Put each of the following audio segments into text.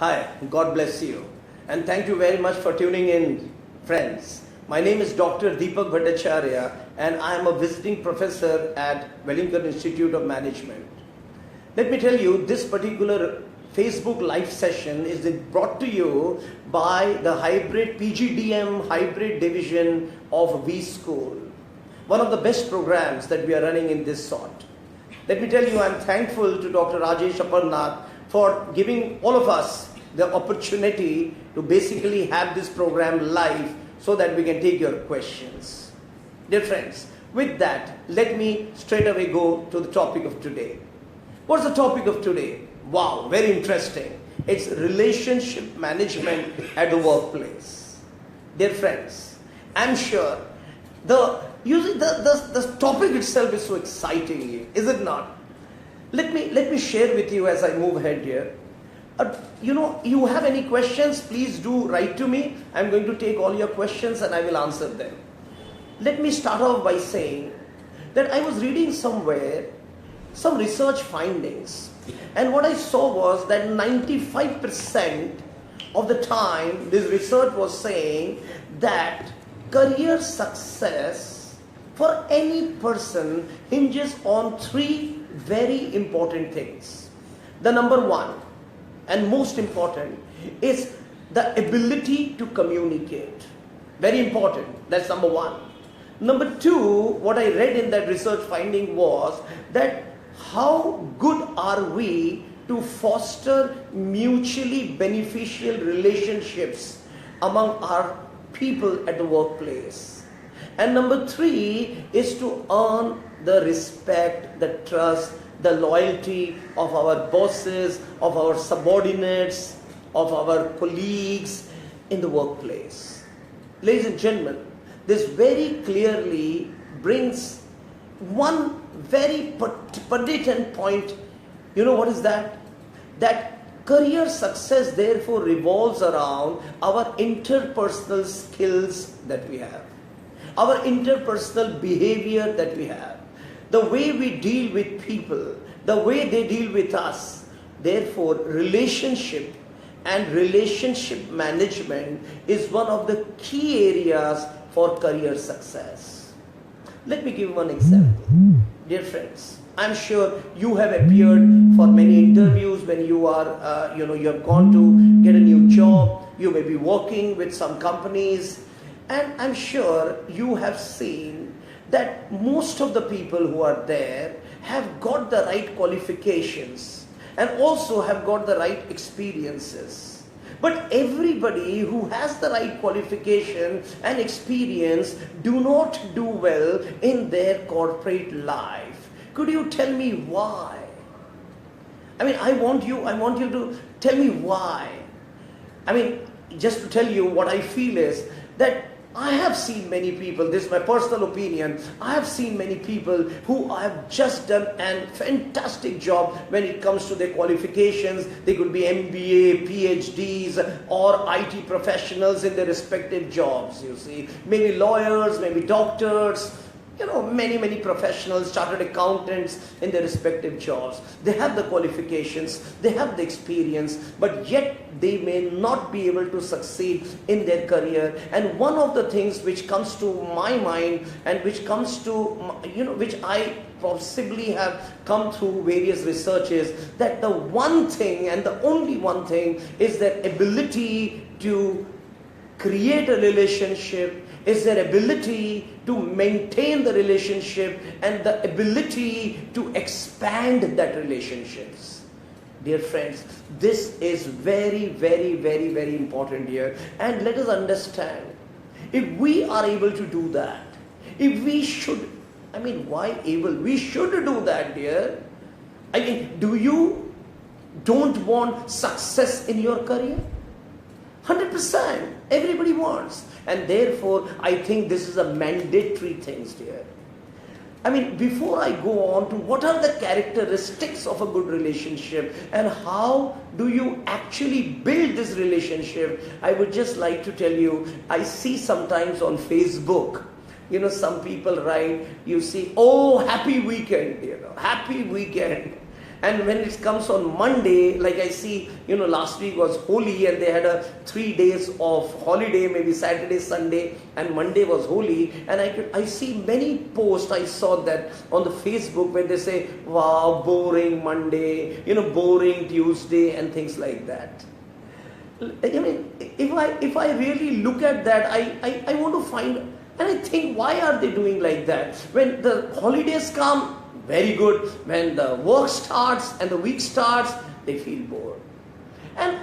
Hi, God bless you. And thank you very much for tuning in, friends. My name is Dr. Deepak Bhattacharya and I am a visiting professor at Welingkar Institute of Management. Let me tell you, this particular Facebook live session is brought to you by the PGDM-Hybrid division of WeSchool, one of the best programs that we are running in this sort. Let me tell you, I'm thankful to Dr. Rajesh Aparnath for giving all of us the opportunity to basically have this program live so that we can take your questions. Dear friends, with that, let me straight away go to the topic of today. What's the topic of today? Wow, very interesting. It's relationship management at the workplace. Dear friends, I'm sure the topic itself is so exciting, is it not? Let me share with you as I move ahead here. You have any questions, please do write to me. I'm going to take all your questions and I will answer them. Let me start off by saying that I was reading somewhere some research findings, and what I saw was that 95% of the time this research was saying that career success for any person hinges on three very important things. The number one and most important is the ability to communicate. Very important. That's number one. Number two, what I read in that research finding was that how good are we to foster mutually beneficial relationships among our people at the workplace. And number three is to earn the respect, the trust, the loyalty of our bosses, of our subordinates, of our colleagues in the workplace. Ladies and gentlemen, this very clearly brings one very pertinent point. You know what is that? That career success therefore revolves around our interpersonal skills that we have, our interpersonal behavior that we have, the way we deal with people, the way they deal with us. Therefore, relationship and relationship management is one of the key areas for career success. Let me give one example. Dear friends, I'm sure you have appeared for many interviews when you are, you have gone to get a new job. You may be working with some companies, and I'm sure you have seen that most of the people who are there have got the right qualifications and also have got the right experiences. But everybody who has the right qualification and experience do not do well in their corporate life. Could you tell me why? I want you to tell me why. Just to tell you what I feel is that I have seen many people, this is my personal opinion, I have seen many people who have just done a fantastic job when it comes to their qualifications. They could be MBA, PhDs or IT professionals in their respective jobs, you see. Maybe lawyers, maybe doctors, many professionals, chartered accountants in their respective jobs. They have the qualifications, they have the experience, but yet they may not be able to succeed in their career. And one of the things which comes to my mind and which comes to, which I possibly have come through various researches, that the one thing and the only one thing is their ability to create a relationship, is their ability to maintain the relationship and the ability to expand that relationships. Dear friends, this is very, very, very, very important here. And let us understand, if we are able to do that, if we should, why able? We should do that, dear. Do you don't want success in your career? 100%. Everybody wants. And therefore, I think this is a mandatory thing, dear. Before I go on to what are the characteristics of a good relationship and how do you actually build this relationship, I would just like to tell you, I see sometimes on Facebook, some people write, you see, oh, happy weekend, happy weekend. And when it comes on Monday, like I see, last week was Holi and they had 3 days of holiday, maybe Saturday, Sunday, and Monday was Holi. And I see many posts, I saw that on the Facebook where they say, wow, boring Monday, boring Tuesday and things like that. I mean, if I really look at that, I want to find, and I think, why are they doing like that? When the holidays come, very good. When the work starts and the week starts, they feel bored. And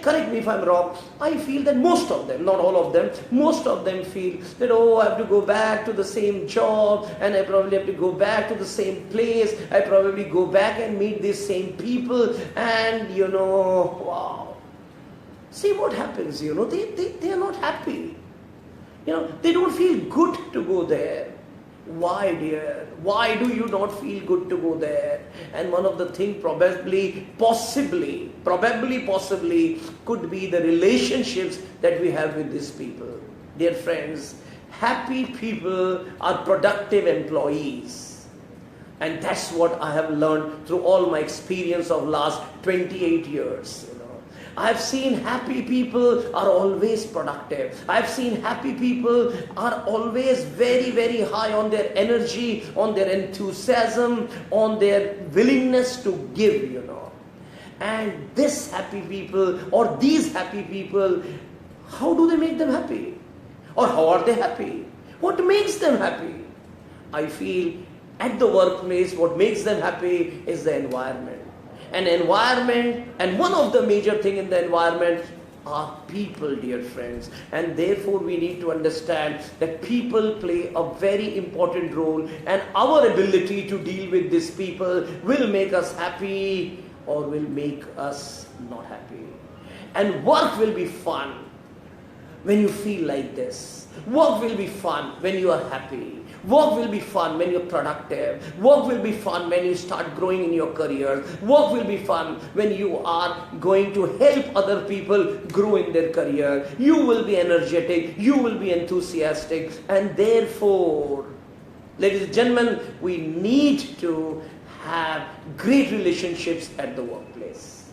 correct me if I'm wrong, I feel that most of them, not all of them, most of them feel that, I have to go back to the same job, and I probably have to go back to the same place, I probably go back and meet these same people, and wow. See what happens, they are not happy. They don't feel good to go there. Why, dear? Why do you not feel good to go there? And one of the things possibly could be the relationships that we have with these people. Dear friends, happy people are productive employees. And that's what I have learned through all my experience of last 28 years. I have seen happy people are always productive. I have seen happy people are always very, very high on their energy, on their enthusiasm, on their willingness to give, And these happy people, how do they make them happy? Or how are they happy? What makes them happy? I feel at the workplace, what makes them happy is the environment. And one of the major things in the environment are people, dear friends. And therefore we need to understand that people play a very important role, and our ability to deal with these people will make us happy or will make us not happy. And work will be fun when you feel like this. Work will be fun when you are happy. Work will be fun when you're productive. Work will be fun when you start growing in your career. Work will be fun when you are going to help other people grow in their career. You will be energetic. You will be enthusiastic. And therefore, ladies and gentlemen, we need to have great relationships at the workplace.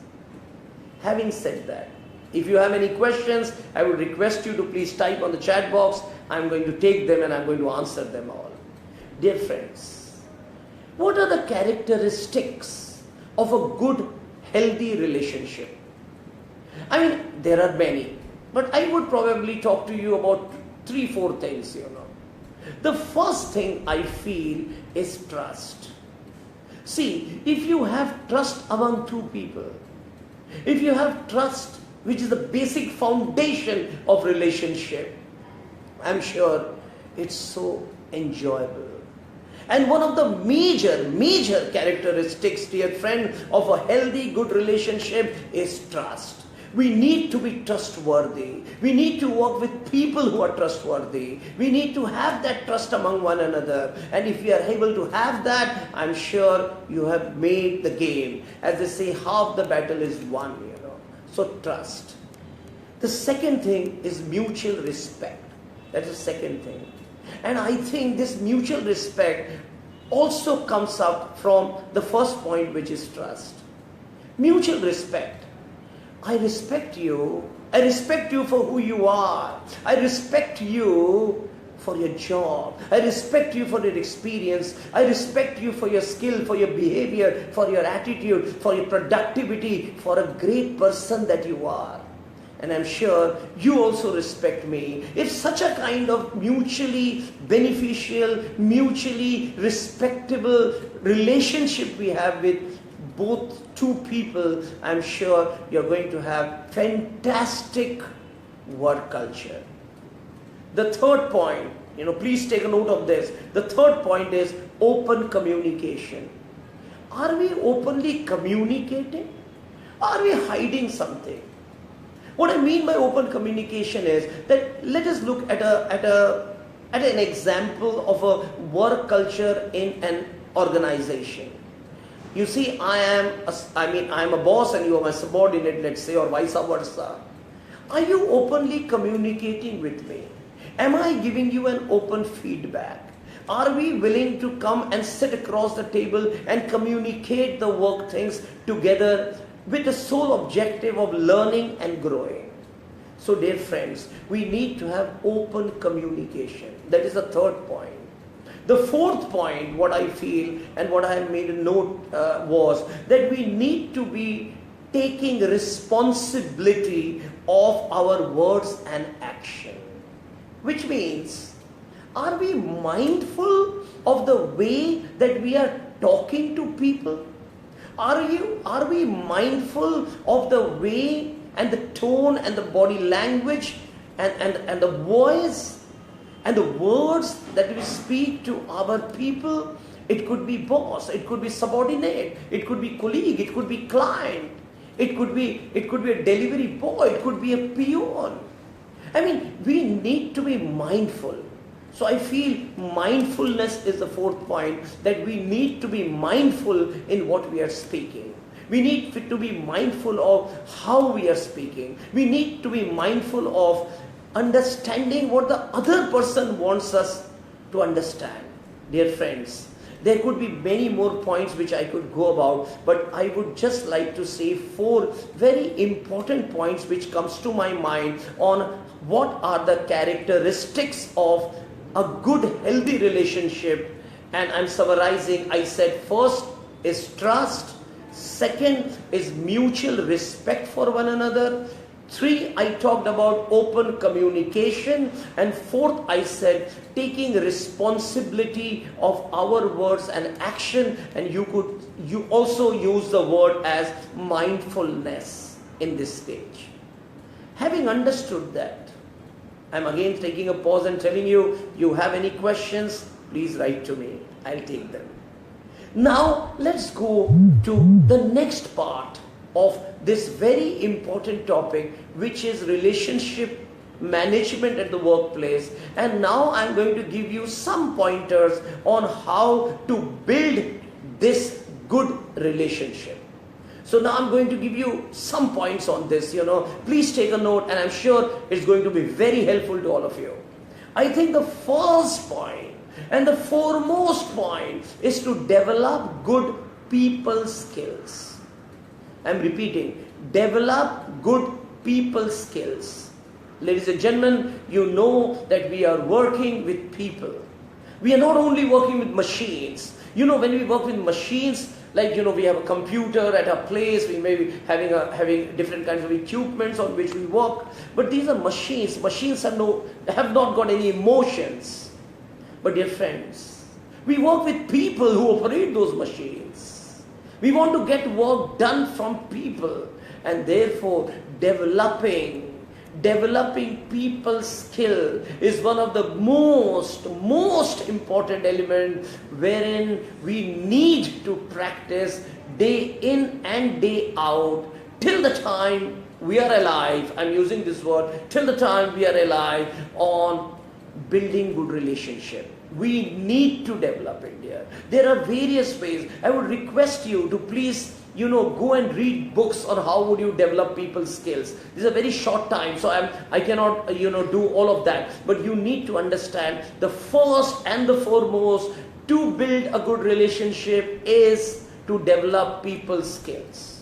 Having said that, if you have any questions, I would request you to please type on the chat box. I'm going to take them and I'm going to answer them all. Dear friends, what are the characteristics of a good, healthy relationship? There are many, but I would probably talk to you about 3-4 things, The first thing I feel is trust. See, if you have trust among two people, if you have trust, which is the basic foundation of relationship, I'm sure it's so enjoyable. And one of the major characteristics, dear friend, of a healthy, good relationship is trust. We need to be trustworthy. We need to work with people who are trustworthy. We need to have that trust among one another. And if we are able to have that, I'm sure you have made the game. As they say, half the battle is won, So trust. The second thing is mutual respect. That's the second thing. And I think this mutual respect also comes up from the first point, which is trust. Mutual respect. I respect you. I respect you for who you are. I respect you for your job. I respect you for your experience. I respect you for your skill, for your behavior, for your attitude, for your productivity, for a great person that you are. And I'm sure you also respect me. It's such a kind of mutually beneficial, mutually respectable relationship we have with both two people. I'm sure you're going to have fantastic work culture. The third point, please take a note of this. The third point is open communication. Are we openly communicating? Are we hiding something? What I mean by open communication is that let us look at an example of a work culture in an organization. You see, I am a boss and you are my subordinate, let's say, or vice versa. Are you openly communicating with me? Am I giving you an open feedback? Are we willing to come and sit across the table and communicate the work things together with the sole objective of learning and growing? So dear friends, we need to have open communication. That is the third point. The fourth point, what I feel and what I have made a note was that we need to be taking responsibility of our words and action. Which means, are we mindful of the way that we are talking to people? Are we mindful of the way and the tone and the body language and the voice and the words that we speak to our people? It could be boss, it could be subordinate, it could be colleague, it could be client, it could be a delivery boy, it could be a peon. I mean, we need to be mindful. So I feel mindfulness is the fourth point, that we need to be mindful in what we are speaking. We need to be mindful of how we are speaking. We need to be mindful of understanding what the other person wants us to understand. Dear friends, there could be many more points which I could go about, but I would just like to say 4 very important points which comes to my mind on what are the characteristics of a good, healthy relationship. And I'm summarizing. I said first is trust, second is mutual respect for one another, 3, I talked about open communication, and 4th, I said taking responsibility of our words and action, and you also use the word as mindfulness in this stage. Having understood that, I'm again taking a pause and telling you have any questions, please write to me. I'll take them. Now let's go to the next part of this very important topic, which is relationship management at the workplace. And now I'm going to give you some pointers on how to build this good relationship. So now I'm going to give you some points on this, please take a note, and I'm sure it's going to be very helpful to all of you. I think the first point and the foremost point is to develop good people skills. I'm repeating, develop good people skills. Ladies and gentlemen, you know that we are working with people. We are not only working with machines. When we work with machines, like we have a computer at our place, we may be having different kinds of equipments on which we work, but these are machines. Machines have not got any emotions. But dear friends, we work with people who operate those machines. We want to get work done from people, and therefore developing people skill is one of the most important element, wherein we need to practice day in and day out till the time we are alive. I'm using this word, till the time we are alive, on building good relationship. We need to develop it there. There are various ways. I would request you to please go and read books on how would you develop people's skills. This is a very short time, so I cannot do all of that. But you need to understand the first and the foremost to build a good relationship is to develop people's skills.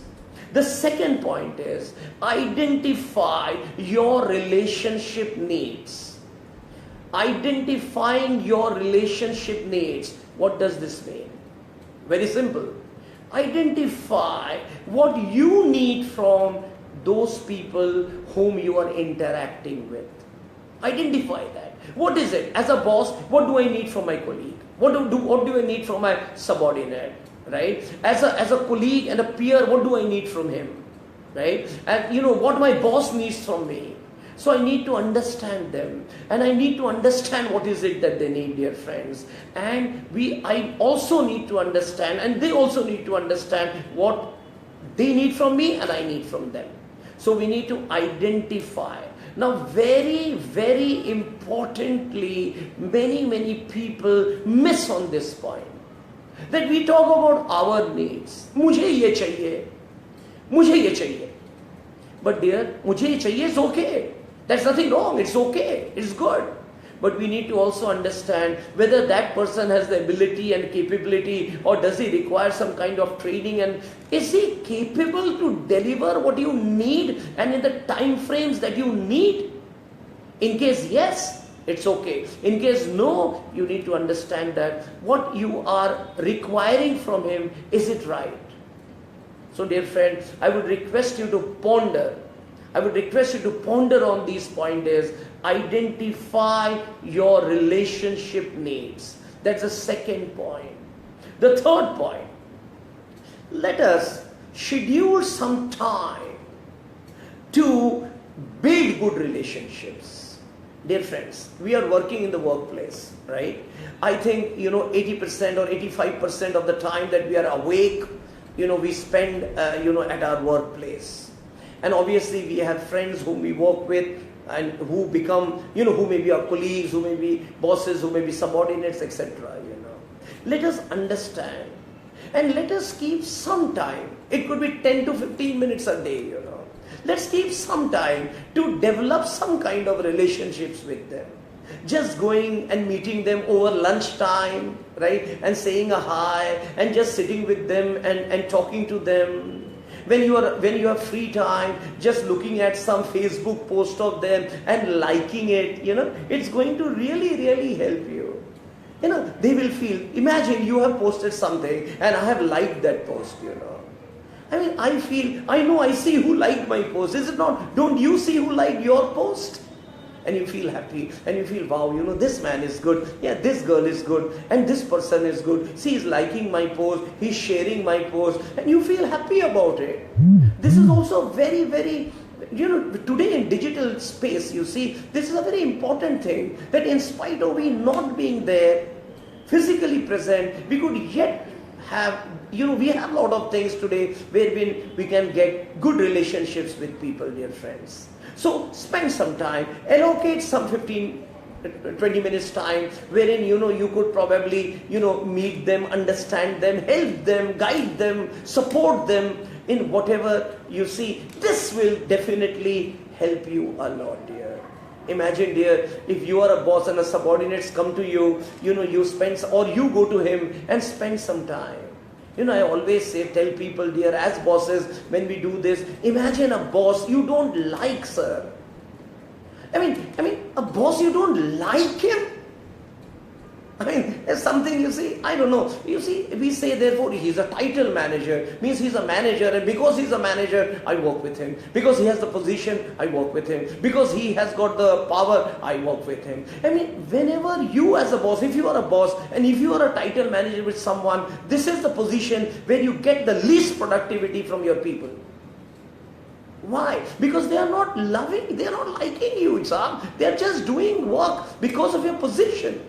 The second point is identify your relationship needs. Identifying your relationship needs. What does this mean? Very simple. Identify what you need from those people whom you are interacting with. Identify that. What is it? As a boss, what do I need from my colleague? What do I need from my subordinate? Right? As a colleague and a peer, what do I need from him? Right? And what my boss needs from me. So I need to understand them, and I need to understand what is it that they need, dear friends. And I also need to understand, and they also need to understand what they need from me and I need from them. So we need to identify. Now very, very importantly, many people miss on this point. That we talk about our needs. मुझे ये चाहिए, मुझे ये चाहिए. But dear, मुझे ये चाहिए is okay. There's nothing wrong, it's okay, it's good. but we need to also understand whether that person has the ability and capability, or does he require some kind of training, and is he capable to deliver what you need and in the time frames that you need? In case yes, it's okay. In case no, you need to understand that what you are requiring from him, is it right? So dear friends, I would request you to ponder. I would request you to ponder on these pointers. Identify your relationship needs. That's the second point. The third point, let us schedule some time to build good relationships. Dear friends, we are working in the workplace, right? I think, 80% or 85% of the time that we are awake, we spend, at our workplace. And obviously we have friends whom we work with and who become, who may be our colleagues, who may be bosses, who may be subordinates, etc. Let us understand and let us keep some time. It could be 10 to 15 minutes a day, Let's keep some time to develop some kind of relationships with them. Just going and meeting them over lunchtime, right? And saying a hi and just sitting with them and talking to them. When you have free time, just looking at some Facebook post of them and liking it, it's going to really, really help you. They will feel, imagine you have posted something and I have liked that post, I see who liked my post. Is it not? Don't you see who liked your post? And you feel happy and you feel, wow, this man is good. Yeah, this girl is good. And this person is good. See, he's liking my post. He's sharing my post. And you feel happy about it. This is also very, very, today in digital space, you see, this is a very important thing. That in spite of we not being there, physically present, we could yet have, we have a lot of things today where we can get good relationships with people, dear friends. So spend some time, allocate some 15, 20 minutes time wherein, you could probably, meet them, understand them, help them, guide them, support them in whatever you see. This will definitely help you a lot, dear. Imagine, dear, if you are a boss and a subordinates come to you, you spend, or you go to him and spend some time. I always tell people, dear, as bosses, when we do this, imagine a boss you don't like, sir. A boss you don't like him. There's something, I don't know. We say, therefore, he's a title manager, means he's a manager, and because he's a manager, I work with him. Because he has the position, I work with him. Because he has got the power, I work with him. Whenever you as a boss, if you are a boss, and if you are a title manager with someone, this is the position where you get the least productivity from your people. Why? Because they are not loving, they are not liking you, they are just doing work because of your position.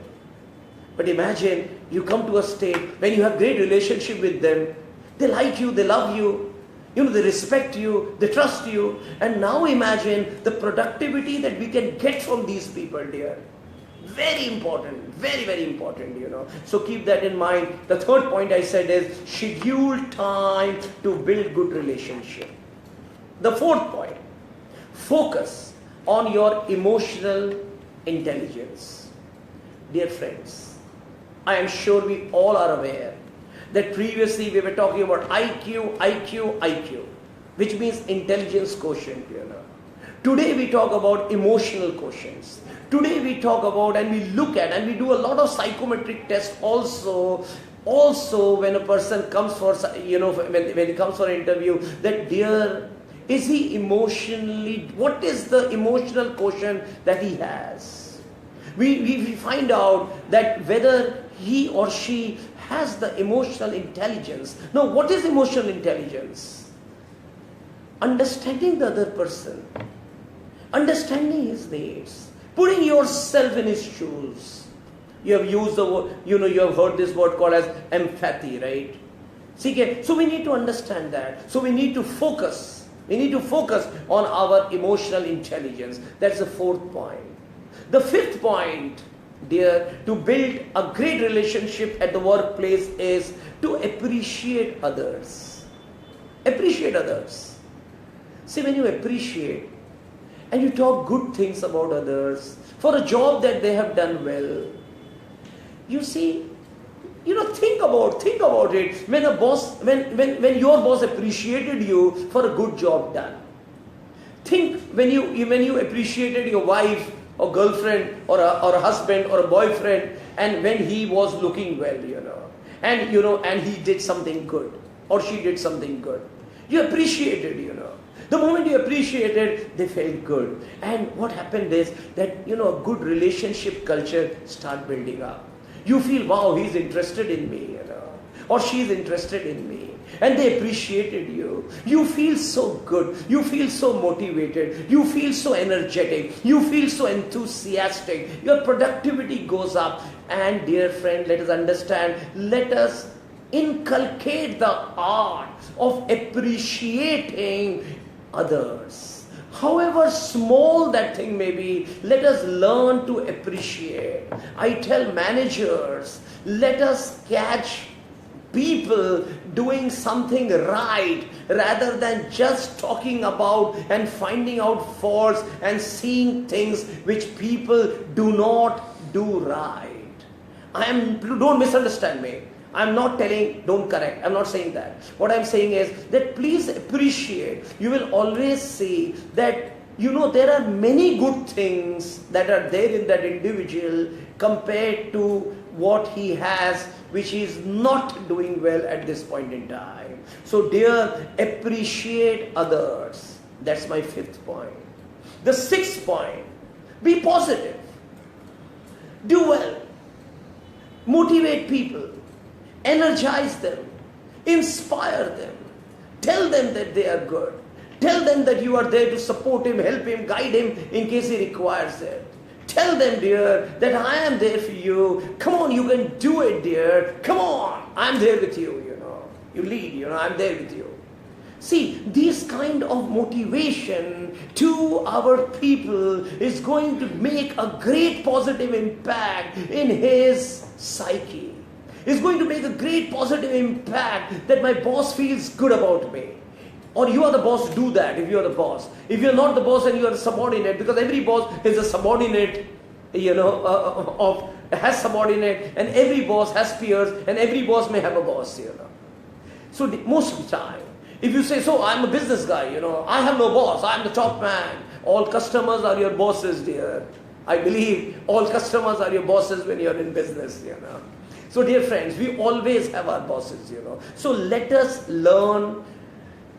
But imagine you come to a state when you have great relationship with them. They like you, they love you, they respect you, they trust you. And now imagine the productivity that we can get from these people, dear. Very important, very, very important, So keep that in mind. The third point I said is schedule time to build good relationship. The fourth point, focus on your emotional intelligence. Dear friends, I am sure we all are aware that previously we were talking about IQ, which means intelligence quotient, Today we talk about emotional quotients. Today we talk about and we look at and we do a lot of psychometric tests also when a person comes for, when he comes for an interview, that dear, is he emotionally, what is the emotional quotient that he has? We find out that whether he or she has the emotional intelligence. Now, what is emotional intelligence? Understanding the other person, understanding his needs, putting yourself in his shoes. You have used the word, you have heard this word called as empathy, right? See, so we need to understand that. So we need to focus. We need to focus on our emotional intelligence. That's the fourth point. The fifth point, dear, to build a great relationship at the workplace is to appreciate others. Appreciate others. See, when you appreciate, and you talk good things about others for a job that they have done well. You see, think about it. When when your boss appreciated you for a good job done. Think when you appreciated your wife or girlfriend or a husband or a boyfriend, and when he was looking well, and he did something good or she did something good. You appreciated, The moment you appreciated, they felt good. And what happened is that, a good relationship culture start building up. You feel, wow, he's interested in me, or she's interested in me. And they appreciated you. You feel so good. You feel so motivated. You feel so energetic. You feel so enthusiastic. Your productivity goes up. And dear friend, let us understand, let us inculcate the art of appreciating others. However small that thing may be, let us learn to appreciate. I tell managers, let us catch people doing something right rather than just talking about and finding out faults and seeing things which people do not do right. Don't misunderstand me. I'm not telling don't correct. I'm not saying that. What I'm saying is that please appreciate. You will always see that there are many good things that are there in that individual compared to what he has, which he is not doing well at this point in time. So dear, appreciate others. That's my 5th point. The 6th point, be positive. Do well. Motivate people. Energize them. Inspire them. Tell them that they are good. Tell them that you are there to support him, help him, guide him in case he requires it. Tell them, dear, that I am there for you. Come on, you can do it, dear. Come on, I'm there with you, You lead, I'm there with you. See, this kind of motivation to our people is going to make a great positive impact in his psyche. It's going to make a great positive impact that my boss feels good about me. Or you are the boss, do that if you are the boss. If you are not the boss and you are a subordinate, because every boss is a subordinate, has subordinate, and every boss has peers, and every boss may have a boss, So most of the time, if you say, so I'm a business guy, I have no boss, I'm the top man. All customers are your bosses, dear. I believe all customers are your bosses when you're in business, So dear friends, we always have our bosses, So let us learn.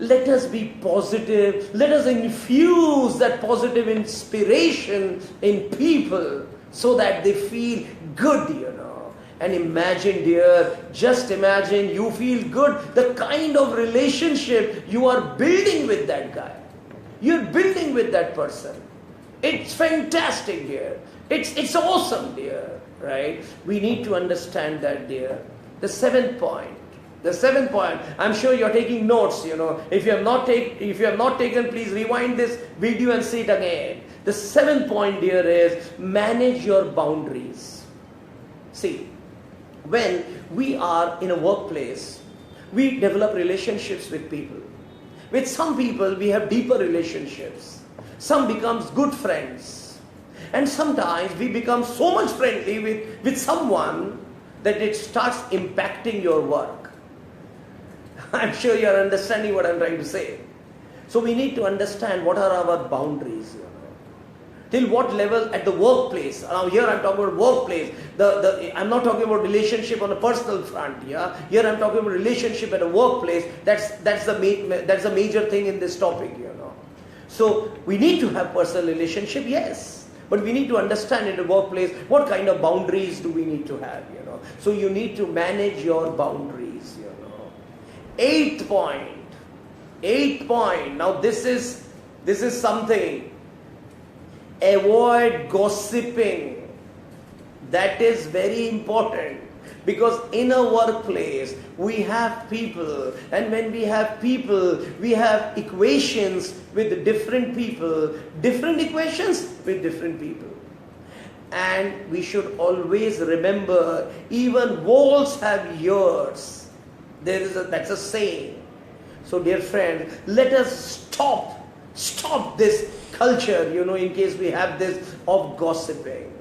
Let us be positive. Let us infuse that positive inspiration in people so that they feel good, And imagine, dear, just imagine you feel good, the kind of relationship you are building with that guy. You're building with that person. It's fantastic, dear. It's awesome, dear. Right? We need to understand that, dear. The 7th point. I'm sure you're taking notes, If you have not taken, please rewind this video and see it again. The 7th point, dear, is manage your boundaries. See, when we are in a workplace, we develop relationships with people. With some people, we have deeper relationships. Some becomes good friends. And sometimes we become so much friendly with someone that it starts impacting your work. I'm sure you are understanding what I'm trying to say. So we need to understand what are our boundaries. Till what level at the workplace. Now here I'm talking about workplace. I'm not talking about relationship on a personal front. Yeah. Here I'm talking about relationship at a workplace. That's the major thing in this topic. So we need to have personal relationship, yes. But we need to understand in the workplace what kind of boundaries do we need to have. So you need to manage your boundaries. 8th point. Now this is something. Avoid gossiping. That is very important. Because in a workplace, we have people. And when we have people, we have equations with different people. Different equations with different people. And we should always remember, even walls have ears. That's a saying. So dear friend, let us stop this culture, in case we have this, of gossiping.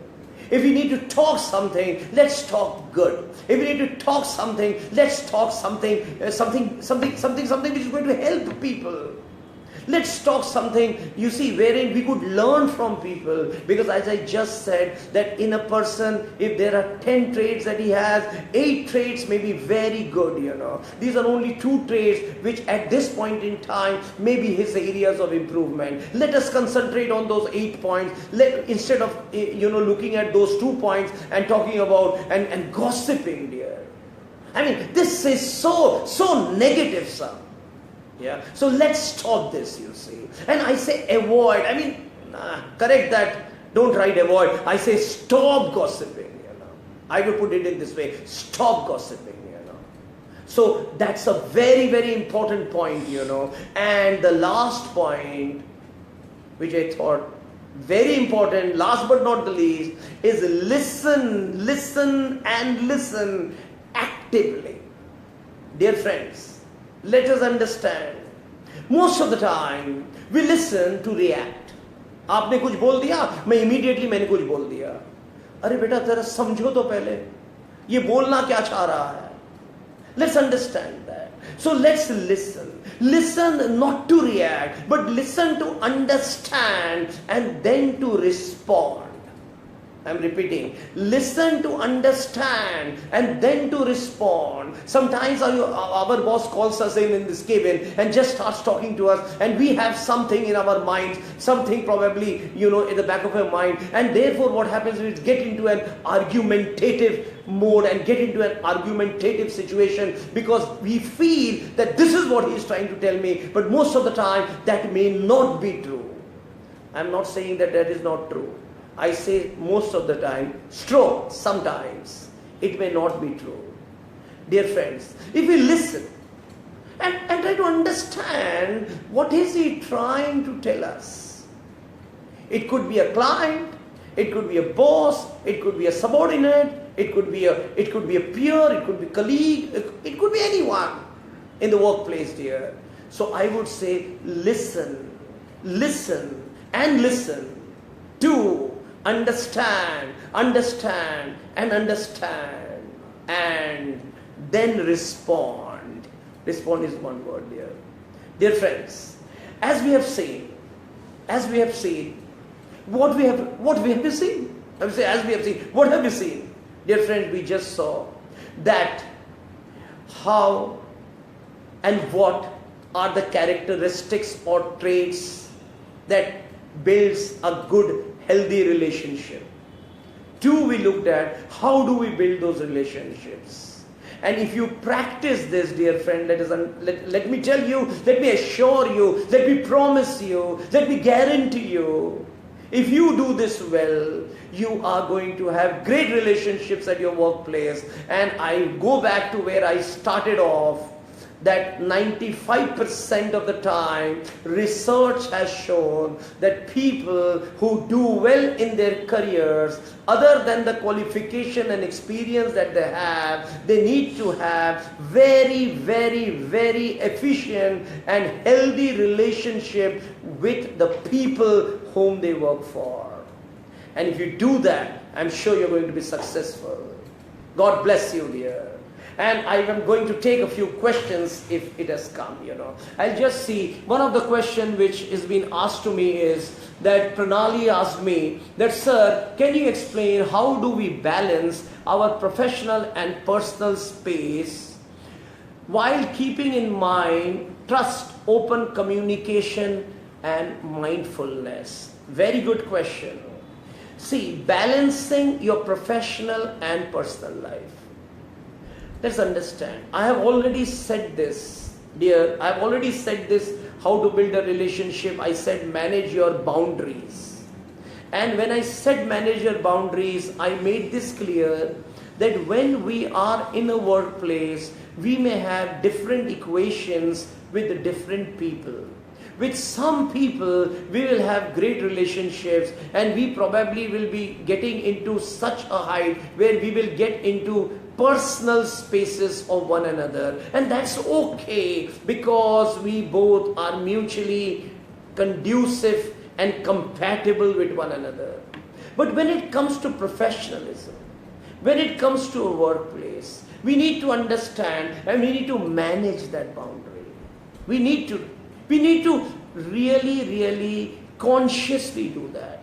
If we need to talk something, let's talk good. If we need to talk something, let's talk something which is going to help people. Let's talk something, wherein we could learn from people. Because as I just said, that in a person, if there are 10 traits that he has, 8 traits may be very good, These are only 2 traits which at this point in time may be his areas of improvement. Let us concentrate on those 8 points. Instead of, looking at those 2 points and talking about and gossiping, dear. I mean, this is so negative, sir. Yeah. So let's stop this, And I say avoid. Correct that. Don't write avoid. I say stop gossiping, I will put it in this way. Stop gossiping, So that's a very, very important point, And the last point, which I thought very important, last but not the least, is listen actively. Dear friends, let us understand, most of the time we listen to react. आपने कुछ बोल दिया, मैं immediately मैंने कुछ बोल दिया. अरे बेटा तेरा समझो तो पहले, ये बोलना क्या चाह रहा है. Let's understand that. So let's listen. Listen not to react, but listen to understand and then to respond. I'm repeating. Listen to understand and then to respond. Sometimes our boss calls us in this cabin and just starts talking to us, and we have something in our minds, something probably, in the back of our mind, and therefore what happens is we get into an argumentative mode and get into an argumentative situation because we feel that this is what he is trying to tell me, but most of the time that may not be true. I'm not saying that is not true. I say most of the time, sometimes it may not be true. Dear friends, if we listen and try to understand what is he trying to tell us. It could be a client, it could be a boss, it could be a subordinate, it could be a peer, it could be a colleague, it could be anyone in the workplace, dear. So I would say listen to understand, and then respond. Respond is one word, dear. Dear friends, as we have seen, what have we seen? What have we seen? Dear friends, we just saw that how and what are the characteristics or traits that builds a good, healthy relationship. 2, we looked at how do we build those relationships. And if you practice this, dear friend, let me tell you, let me assure you, let me promise you, let me guarantee you, if you do this well, you are going to have great relationships at your workplace. And I go back to where I started off, that 95% of the time research has shown that people who do well in their careers, other than the qualification and experience that they have, they need to have very, very, very efficient and healthy relationship with the people whom they work for. And if you do that, I'm sure you're going to be successful. God bless you, dear. And I am going to take a few questions if it has come, I'll just see. One of the questions which is being asked to me is that Pranali asked me that, sir, can you explain how do we balance our professional and personal space while keeping in mind trust, open communication and mindfulness? Very good question. See, balancing your professional and personal life. Let's understand. I have already said this, dear. I have already said this, how to build a relationship. I said manage your boundaries. And when I said manage your boundaries, I made this clear that when we are in a workplace, we may have different equations with the different people. With some people, we will have great relationships and we probably will be getting into such a height where we will get into personal spaces of one another. And that's okay because we both are mutually conducive and compatible with one another. But when it comes to professionalism, when it comes to a workplace, we need to understand and we need to manage that boundary. We need to really consciously do that,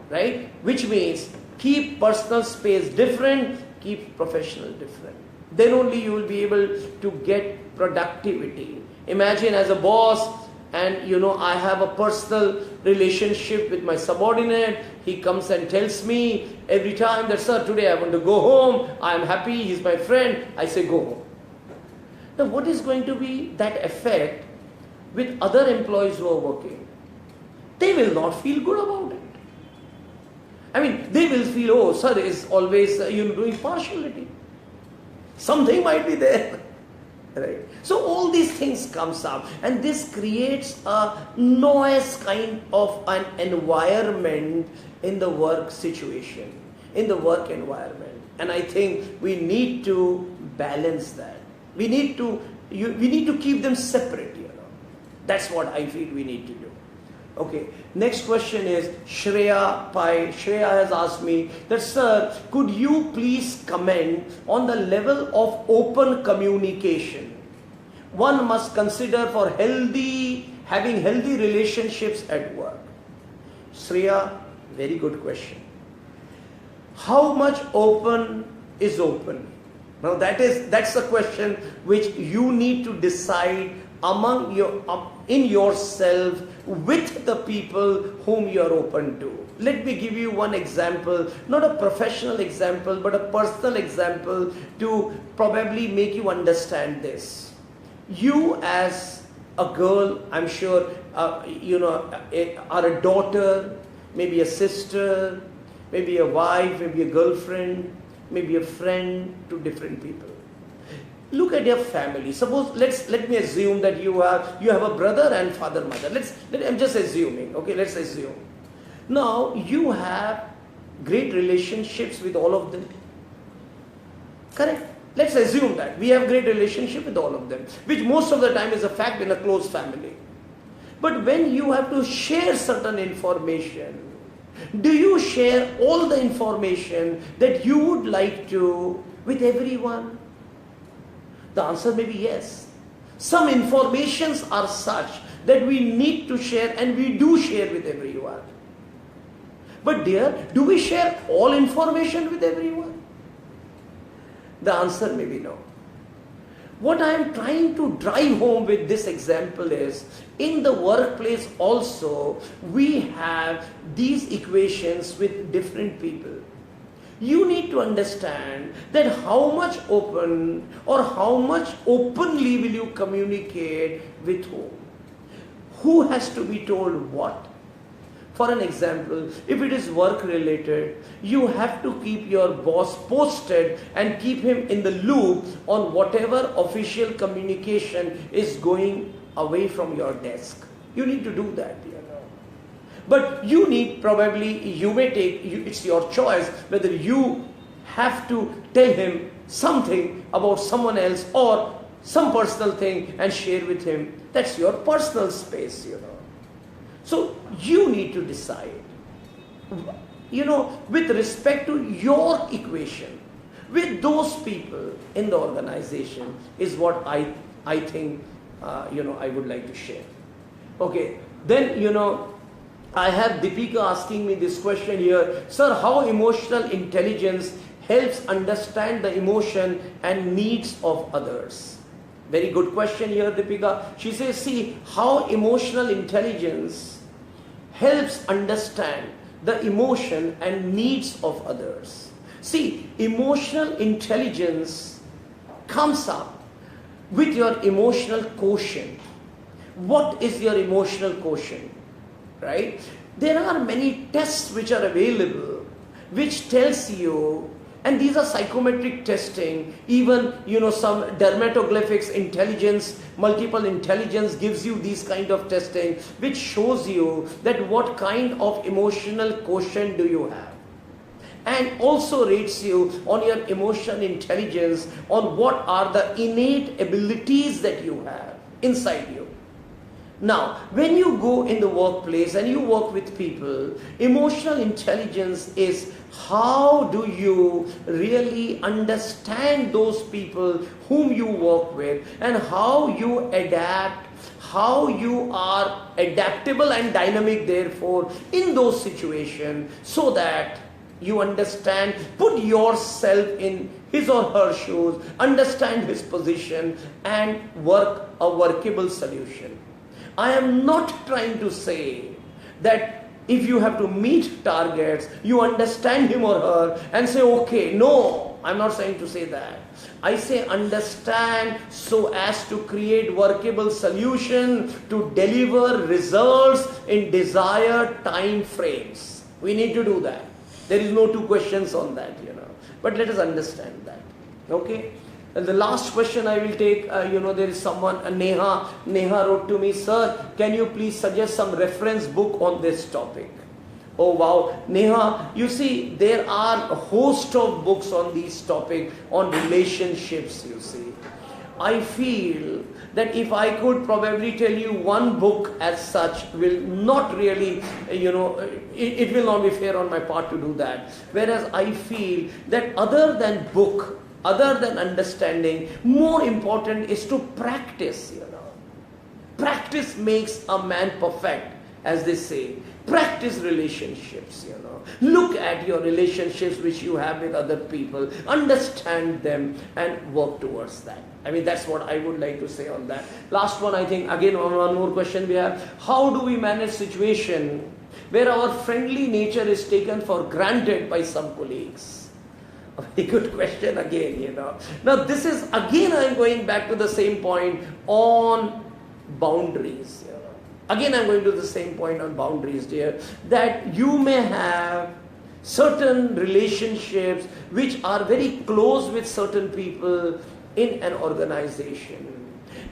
right? Which means keep personal space different, keep professional different. Then only you will be able to get productivity. Imagine as a boss, and I have a personal relationship with my subordinate. He comes and tells me every time that, sir, today I want to go home. I am happy, he's my friend. I say go home. Now what is going to be that effect with other employees who are working? They will not feel good about it. I mean, they will feel, oh, sir is always doing partiality. Something might be there. Right. So all these things comes up, and this creates a noise kind of an environment in the work situation, in the work environment. And I think we need to balance that. We need to keep them separate. That's what I feel we need to do. Okay, next question is Shreya Pai. Shreya has asked me that, sir, could you please comment on the level of open communication one must consider for having healthy relationships at work? Shreya, very good question. How much open is open? Now that's a question which you need to decide in yourself with the people whom you are open to. Let me give you one example, not a professional example, but a personal example to probably make you understand this. You as a girl, I'm sure, are a daughter, maybe a sister, maybe a wife, maybe a girlfriend, maybe a friend to different people. Look at your family. Suppose let me assume that you have a brother and father, mother. I'm just assuming. Okay, let's assume. Now you have great relationships with all of them. Correct? Let's assume that we have great relationship with all of them, which most of the time is a fact in a close family. But when you have to share certain information, do you share all the information that you would like to with everyone? The answer may be yes. Some informations are such that we need to share, and we do share with everyone. But dear, do we share all information with everyone? The answer may be no. What I am trying to drive home with this example is, in the workplace also, we have these equations with different people. You need to understand that how much open or how much openly will you communicate with whom? Who has to be told what? For an example, if it is work related, you have to keep your boss posted and keep him in the loop on whatever official communication is going away from your desk. You need to do that. But you need it's your choice whether you have to tell him something about someone else or some personal thing and share with him. That's your personal space, So you need to decide, with respect to your equation, with those people in the organization is what I think, I would like to share. Okay, then, I have Deepika asking me this question here. Sir, how emotional intelligence helps understand the emotion and needs of others? Very good question here, Deepika. She says, see, how emotional intelligence helps understand the emotion and needs of others. See, emotional intelligence comes up with your emotional quotient. What is your emotional quotient? Right? There are many tests which are available which tells you, and these are psychometric testing, even some dermatoglyphics intelligence, multiple intelligence gives you these kind of testing which shows you that what kind of emotional quotient do you have, and also rates you on your emotional intelligence on what are the innate abilities that you have inside you. Now, when you go in the workplace and you work with people, emotional intelligence is how do you really understand those people whom you work with, and how you adapt, how you are adaptable and dynamic therefore in those situations, so that you understand, put yourself in his or her shoes, understand his position and work a workable solution. I am not trying to say that if you have to meet targets, you understand him or her and say, okay, no, I'm not saying to say that. I say understand so as to create workable solution to deliver results in desired time frames. We need to do that. There is no two questions on that, But let us understand that. Okay? And the last question I will take, there is someone, Neha wrote to me, sir, can you please suggest some reference book on this topic? Oh wow, Neha, you see, there are a host of books on this topic, on relationships, you see. I feel that if I could probably tell you one book as such will not really, it will not be fair on my part to do that. Whereas I feel that other than book, other than understanding, more important is to practice, Practice makes a man perfect, as they say. Practice relationships, Look at your relationships which you have with other people, understand them and work towards that. I mean, that's what I would like to say on that. Last one, I think, again, one more question we have. How do we manage situation where our friendly nature is taken for granted by some colleagues? A very good question again, Now, this is, again, I'm going back to the same point on boundaries. Again, I'm going to the same point on boundaries, dear, that you may have certain relationships which are very close with certain people in an organization.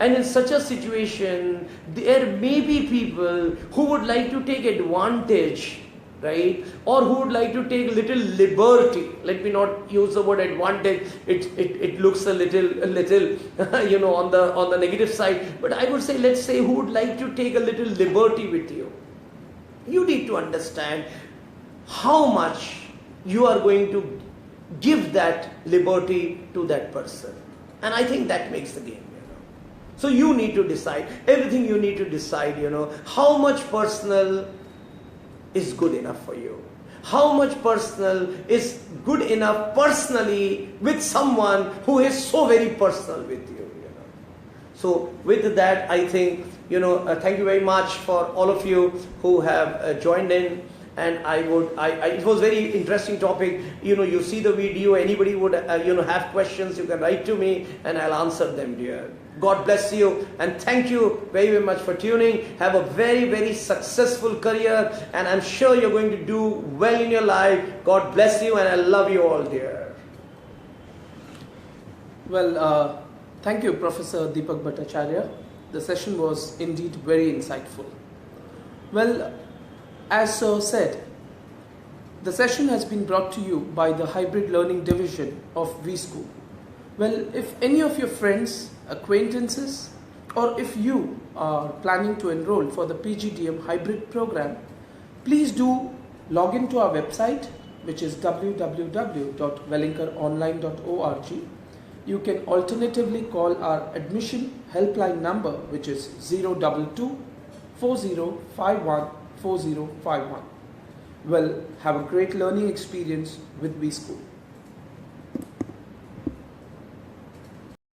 And in such a situation, there may be people who would like to take advantage, right? Or who would like to take a little liberty. Let me not use the word advantage. It looks a little, on the negative side. But I would say, let's say, who would like to take a little liberty with you. You need to understand how much you are going to give that liberty to that person. And I think that makes the game. So you need to decide. Everything you need to decide, how much personal is good enough for you. How much personal is good enough personally with someone who is so very personal with you. So with that, I think, thank you very much for all of you who have joined in. And it was very interesting topic. You see the video, anybody would, have questions, you can write to me and I'll answer them, dear. God bless you and thank you very, very much for tuning. Have a very, very successful career and I'm sure you're going to do well in your life. God bless you and I love you all, dear. Well, thank you, Professor Deepak Bhattacharya. The session was indeed very insightful. Well, as Sir said, the session has been brought to you by the Hybrid Learning Division of WeSchool. Well, if any of your friends, acquaintances, or if you are planning to enroll for the PGDM-Hybrid program, please do log into our website, which is www.welingkaronline.org. You can alternatively call our admission helpline number, which is 022 4051 4051. Well, have a great learning experience with WeSchool.